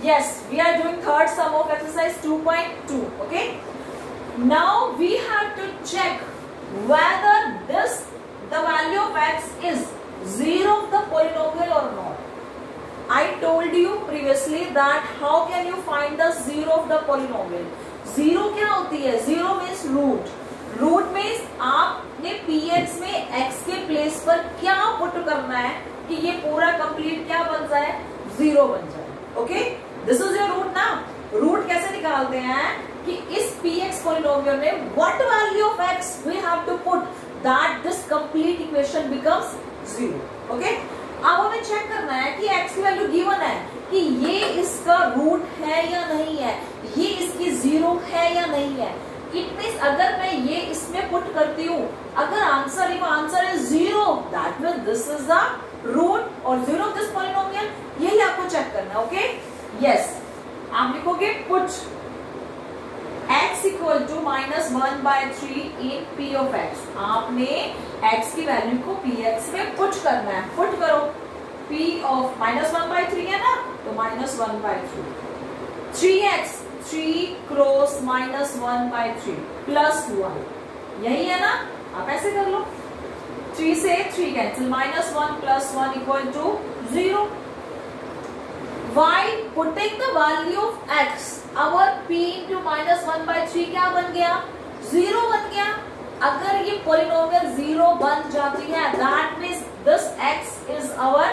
Yes, we are doing third sum of exercise 2.2. Okay. Now we have to check whether the value of x is 0 of the polynomial or not. I told you previously that how can you find the 0 of the polynomial. 0 क्या होती है? 0 means root. Root means आपने px में x के place पर क्या put करना है कि ये पूरा कंप्लीट क्या बन जाए? 0 बन जाए. Okay, this is your root ना. रूट कैसे निकालते हैं कि इस px पॉलिनोमियल में what value of x we have to put that this complete equation becomes 0. Okay, अब हमें चेक करना है कि x की वैल्यू गिवन है कि ये इसका रूट है या नहीं है, ये इसकी 0 है या नहीं है. इट मीन्स अगर मैं ये इसमें पुट करती हूँ, अगर answer is 0 that means this is the root और 0 ऑफ दिस पॉलिनोमियल. यही आपको चेक करना है. ओके, यस, आप लिखोगे put x equal to -1/3 in p of x. आपने x की वैल्यू को px में पुट करना है. पुट करो, p ऑफ -1/3 है ना, तो -1/3. 3x 3 क्रॉस -1/3 प्लस 1, यही है ना. आप ऐसे कर लो, 3 से 3 cancel, -1 plus 1 equal to 0. While putting the value of x, our p into -1/3 क्या बन गया? 0 बन गया. अगर ये पॉलिनोमियल 0 बन जाती है, that means this x is our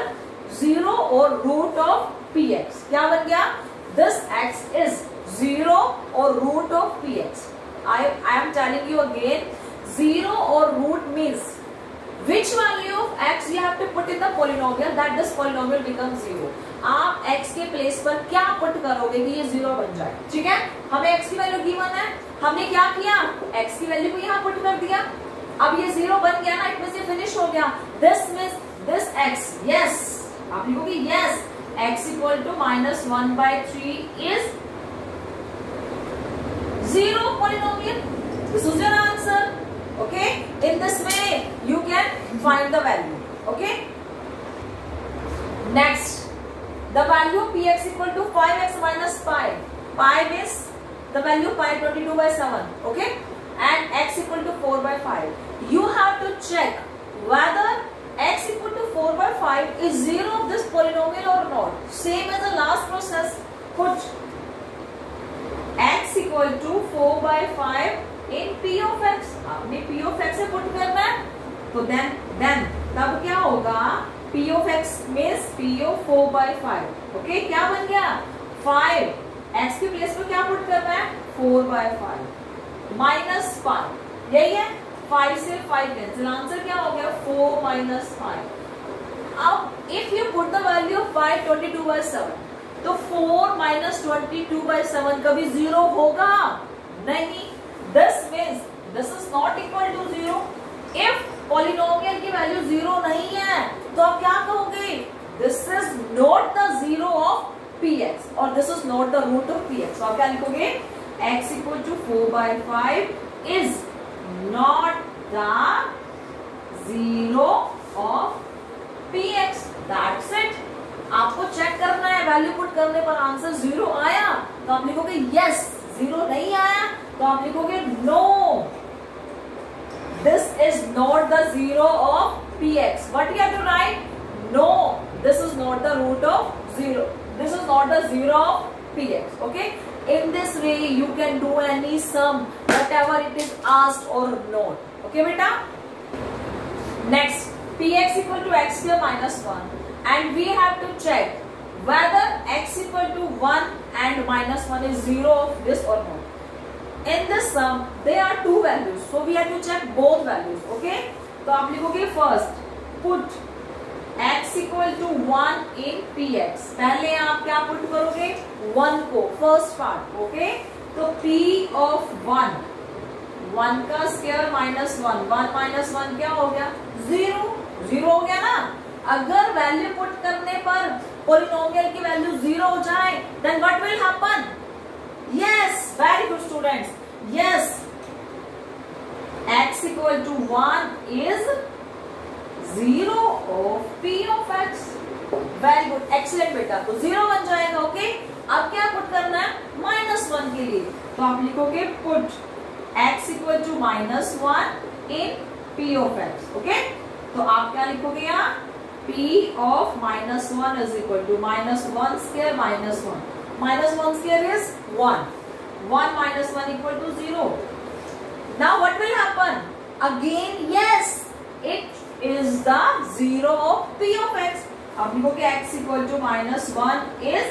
0 और root of px. क्या बन गया? This x is 0 और root of px. I am telling you again, 0 or root means which value of x you have to put in the polynomial that this polynomial becomes 0. आप x के place पर क्या put करोगे कि ये 0 बन जाए. ठीक है, हमें x की वैल्यू गिवन है, हमने क्या किया? x की वैल्यू को यहाँ पुट कर दिया. अब ये 0 बन गया ना, इसमें से फिनिश हो गया. This means this x, yes, आप लिखोगे yes, x equal to -1/3 is 0 polynomial. This is your answer. Okay, in this way you can find the value. Okay, next, the value of px equal to 5x minus pi. Pi means the value pi 22/7. Okay, and x equal to 4/5. You have to check whether x equal to 4/5 is 0 of this polynomial or not. Same as the last process. Put x equal to 4/5 in p of x. आपने p of x से put करना है, तो then तब क्या होगा? p of x means p of 4/5. Okay, क्या बन गया? 5. x के प्लेस पे क्या पुट करना है? 4/5 माइनस 5. यही है, 5 से 5 कैंसिल, आंसर क्या हो गया? 4 - 5. अब if you put the value of pi 22/7, तो 4 - 22/7 कभी 0 होगा नहीं. This means this is not equal to 0. If polynomial की वैल्यू 0 नहीं है, तो आप क्या कहोगे? This is not the 0 of px और this is not the root of px. तो आप क्या लिखोगे? x equal to 4/5 is not the 0 of px. That's it. आपको चेक करना है, वैल्यू पुट करने पर आंसर 0 आया तो आप लिखोगे यस. 0 नहीं आया तो आप लिखोगे no, this is not the 0 of px. What you have to write? No, this is not the root of 0. This is not the 0 of px. Okay, in this way you can do any sum whatever it is asked or not. Okay beta, next, px equal to x square minus 1 and we have to check whether x equal to 1 and -1 is 0 of this or not. In this sum there are two values, so we have to check both values. Okay, तो आप लिखोगे first put x equal to 1 in px. पहले आप क्या put करोगे? 1 को, first part. Okay, तो p of 1 का स्क्वायर -1, 1 - 1 क्या हो गया? 0. 0 हो गया ना. अगर वैल्यू पुट करने पर पॉलिनोमियल की वैल्यू 0 हो जाए, then what will happen? Yes, very good students. Yes, x equal to 1 is 0 of p of x. Very good, excellent बेटा. तो 0 बन जाएगा. ओके, अब चाहिए, तो आप लिखोगे put x equal to -1 in p of x. Okay, तो आप क्या लिखोगे यहाँ, p of -1 is equal to -1 square -1. -1 square is 1. 1 minus 1 equal to 0. Now what will happen? Again, yes, it is the 0 of p of x. अब लिखोगे x equal to -1 is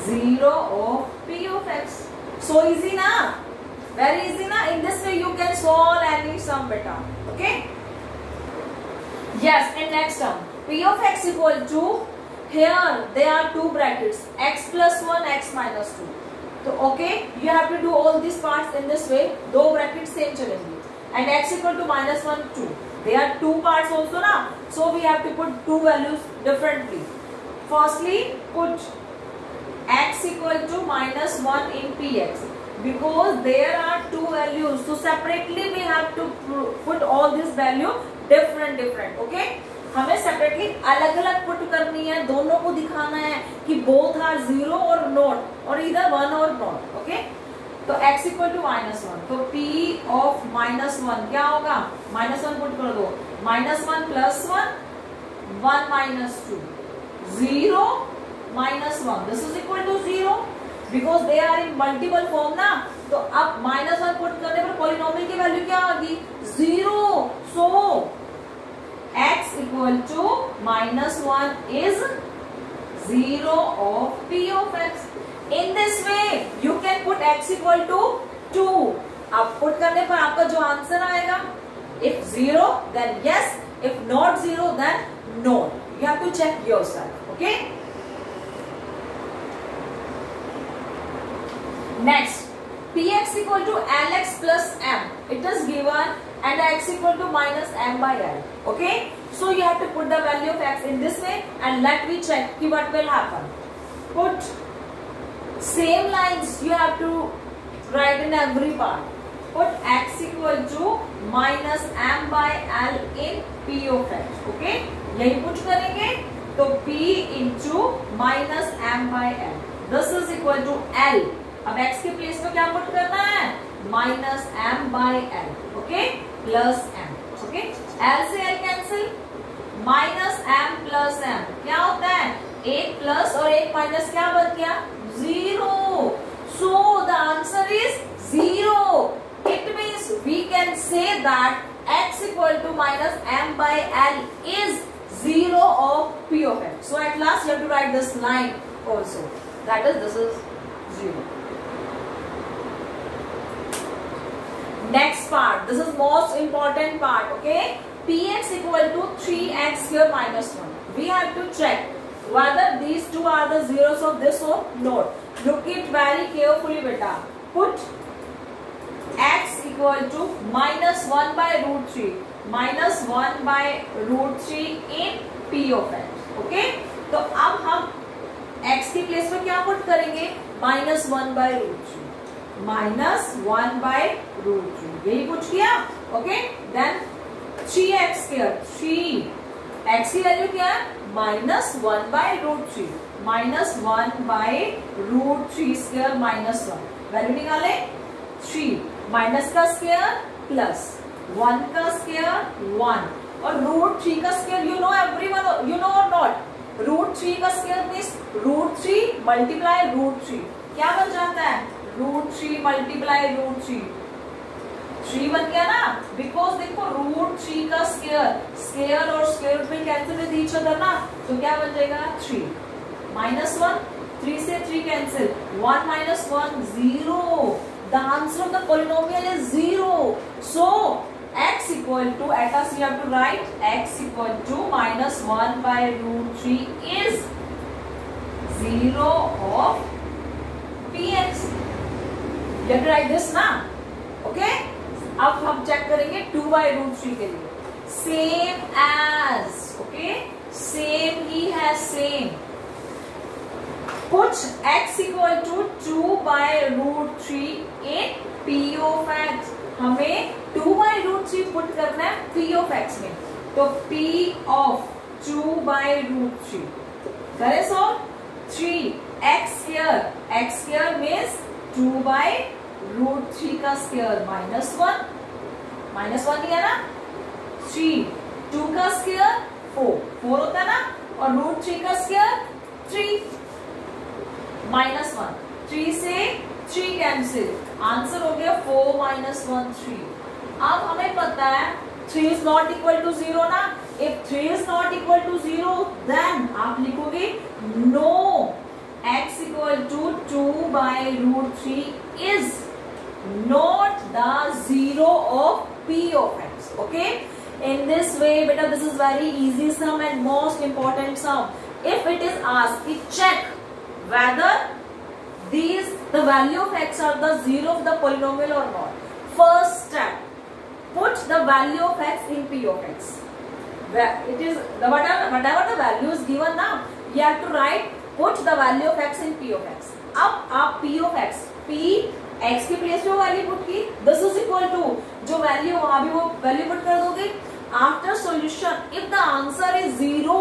0 of p of x. So easy na? Very easy na? In this way you can solve any sum beta. Okay? Yes, and next term, p of x equal to, here there are two brackets, x plus 1, x minus 2. तो okay, you have to do all these parts in this way. दो brackets same चलेंगे. And x equal to -1, 2. There are two parts also ना. So we have to put two values differently. Firstly, put x equal to -1 in px. Because there are two values. So separately we have to put all these value different. Okay? हमें separately अलग अलग put करनी है, दोनों को दिखाना है कि बोथ आर 0 और नॉट, और इधर 1 और नॉट. ओके, तो x इक्वल टू -1, तो p ऑफ -1 क्या होगा, -1 पुट कर दो, -1 plus 1, 1 minus 2, 0 -1, this is equal to 0 because they are in multiple form ना. तो अब -1 पुट करने पर पॉलिनोमियल की वैल्यू क्या आ गई, 0. सो x equal to -1 is 0 of p of x. In this way you can put x equal to 2. अब put करने पर आपका जो आंसर आएगा, if 0 then yes, if not 0 then no. You have to check yourself. Okay. Next, px equal to lx plus m. It is given and x equal to -m by l. Okay, so you have to put the value of x in this way and let me check what will happen. Put same lines you have to write in every part. Put x equal to -m by l in p of x. Okay, यही put करेंगे तो p into -m by l. This is equal to l. अब x के place पे क्या put करना है, -m by l. Okay, plus m. Okay, l से l cancel, -m plus m क्या होता है, 1 प्लस और 1 माइनस क्या बन गया, 0. So the answer is 0. It means we can say that x equal to -m by l is 0 of p of x. So at last you have to write this line also, that is this is 0. Next part, this is most important part. Okay, px equal to 3x square minus 1. We have to check whether these two are the zeros of this or not. Look it very carefully beta. Put x equal to -1 by √3, -1 by √3 in p of x. Okay, तो अब हम x की place पे क्या put करेंगे, -1 by √3, -1 by √3, यही कुछ किया. Okay, then 3x square, 3x की वैल्यू क्या है, -1 by √3, -1 by √3 स्क्वायर -1, वैल्यू निकाले 3, माइनस का स्क्वायर प्लस 1 का स्क्वायर 1 और √3 का square. You know everyone, you know और नॉट, √3 का स्क्वायर मीन्स √3 मल्टीप्लाई √3 क्या बन जाता है, √3 मल्टीप्लाई √3, 3 बन गया ना. बिकॉज देखो √3 का स्क्वायर और स्क्वायर रूट में कैंसिल विद ईच अदर ना, तो क्या बन जाएगा 3, -1, 3 से 3 cancel, 1 - 1 0. The answer of the polynomial is 0. So x equal to, at us we have to write x equal to -1 by √3 is 0 of px. You have to write this ना. Okay, अब हम check करेंगे 2 by √3 के लिए, same as. Okay, same ही है, same. Put x equal to 2 by √3 in p of x. हमें 2 by √3 put करना है p of x में, तो p of 2 by √3 करे सो 3x square means 2 by root 3 का square minus 1 दिया ना, 3 2 का square 4 होता है ना, और root 3 का square 3 minus 1, 3 से 3 कैंसिल, आंसर हो गया 4 minus 1 3। अब हमें पता है 3 is not equal to 0 ना, if 3 is not equal to 0 then आप लिखोगे no x equal to 2 by root 3 is not the zero of p of x. Okay, in this way beta, this is very easy sum and most important sum. If it is asked, check whether the value of x are the zero of the polynomial or not. First step, put the value of x in p of x. It is whatever the value is given now, you have to write put the value of x in p of x. अब आप p of x, p x के place में value put की, this is equal to जो value वहां भी वो value put कर दोगे। After solution if the answer is 0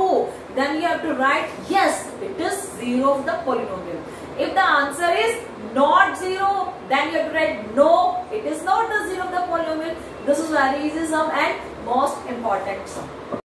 then you have to write yes it is 0 of the polynomial. If the answer is not 0 then you have to write no it is not the 0 of the polynomial. This is very easy sum and most important sum.